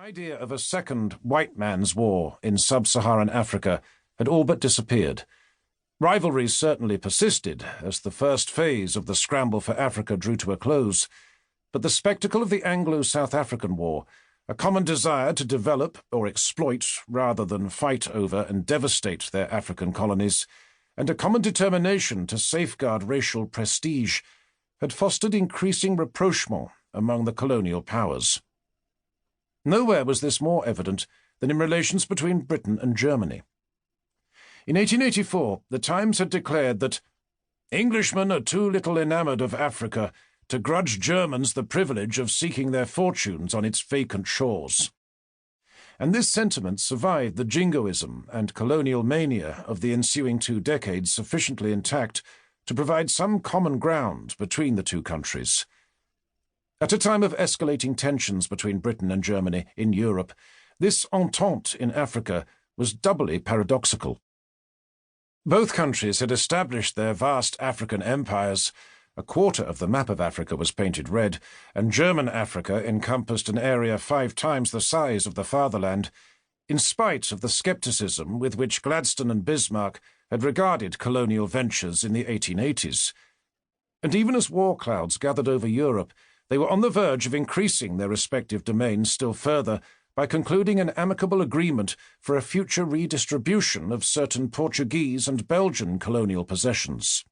idea of a second white man's war in sub-Saharan Africa had all but disappeared. Rivalries certainly persisted as the first phase of the scramble for Africa drew to a close, but the spectacle of the Anglo-South African War, a common desire to develop or exploit rather than fight over and devastate their African colonies, and a common determination to safeguard racial prestige, had fostered increasing rapprochement among the colonial powers. Nowhere was this more evident than in relations between Britain and Germany. In 1884, the Times had declared that Englishmen are too little enamoured of Africa to grudge Germans the privilege of seeking their fortunes on its vacant shores. And this sentiment survived the jingoism and colonial mania of the ensuing 2 decades sufficiently intact to provide some common ground between the two countries. At a time of escalating tensions between Britain and Germany in Europe, this entente in Africa was doubly paradoxical. Both countries had established their vast African empires. A quarter of the map of Africa was painted red, and German Africa encompassed an area 5 times the size of the fatherland, in spite of the scepticism with which Gladstone and Bismarck had regarded colonial ventures in the 1880s. And even as war clouds gathered over Europe, they were on the verge of increasing their respective domains still further by concluding an amicable agreement for a future redistribution of certain Portuguese and Belgian colonial possessions.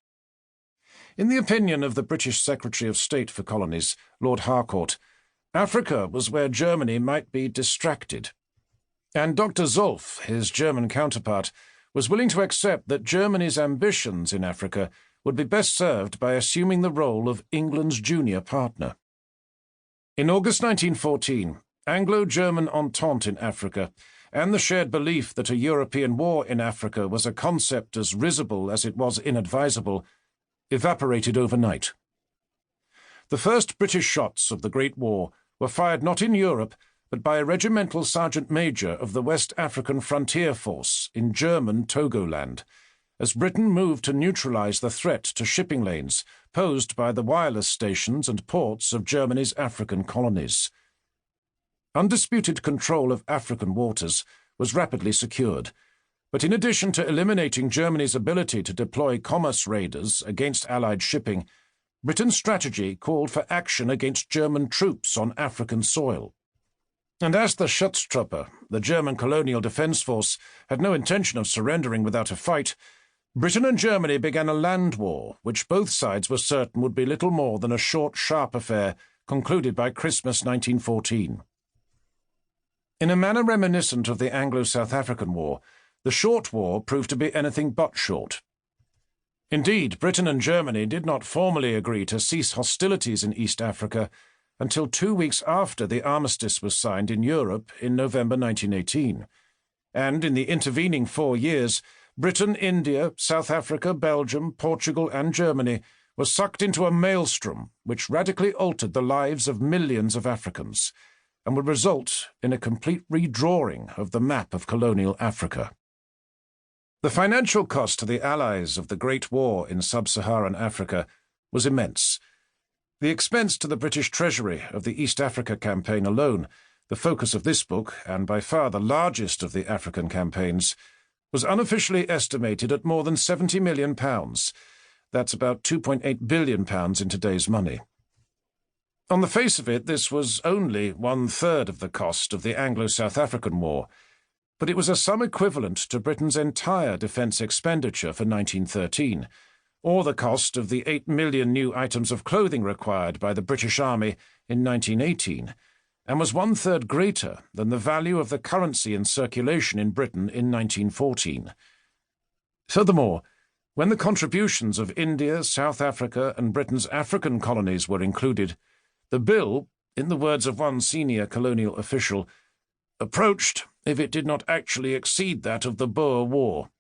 In the opinion of the British Secretary of State for Colonies, Lord Harcourt, Africa was where Germany might be distracted. And Dr. Zolf, his German counterpart, was willing to accept that Germany's ambitions in Africa would be best served by assuming the role of England's junior partner. In August 1914, Anglo-German entente in Africa, and the shared belief that a European war in Africa was a concept as risible as it was inadvisable, evaporated overnight. The first British shots of the Great War were fired not in Europe, but by a regimental sergeant major of the West African Frontier Force in German Togoland, as Britain moved to neutralize the threat to shipping lanes posed by the wireless stations and ports of Germany's African colonies. Undisputed control of African waters was rapidly secured, but in addition to eliminating Germany's ability to deploy commerce raiders against Allied shipping, Britain's strategy called for action against German troops on African soil. And as the Schutztruppe, the German colonial defence force, had no intention of surrendering without a fight, Britain and Germany began a land war which both sides were certain would be little more than a short, sharp affair concluded by Christmas 1914. In a manner reminiscent of the Anglo-South African War, the short war proved to be anything but short. Indeed, Britain and Germany did not formally agree to cease hostilities in East Africa until 2 weeks after the Armistice was signed in Europe in November 1918. And in the intervening 4 years, Britain, India, South Africa, Belgium, Portugal, and Germany were sucked into a maelstrom which radically altered the lives of millions of Africans and would result in a complete redrawing of the map of colonial Africa. The financial cost to the Allies of the Great War in sub-Saharan Africa was immense. The expense to the British Treasury of the East Africa campaign alone, the focus of this book and by far the largest of the African campaigns, was unofficially estimated at more than £70 million. That's about £2.8 billion in today's money. On the face of it, this was only 1/3 of the cost of the Anglo-South African War, but it was a sum equivalent to Britain's entire defence expenditure for 1913, or the cost of the 8 million new items of clothing required by the British Army in 1918, and was 1/3 greater than the value of the currency in circulation in Britain in 1914. Furthermore, when the contributions of India, South Africa, and Britain's African colonies were included, the bill, in the words of one senior colonial official, approached, if it did not actually exceed that of the Boer War.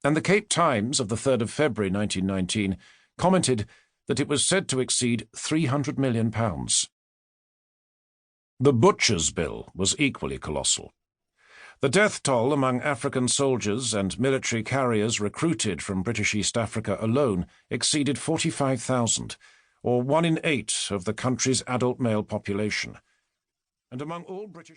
And the Cape Times of the 3rd of February 1919 commented that it was said to exceed £300 million. The Butcher's Bill was equally colossal. The death toll among African soldiers and military carriers recruited from British East Africa alone exceeded 45,000, or 1 in 8 of the country's adult male population. And among all British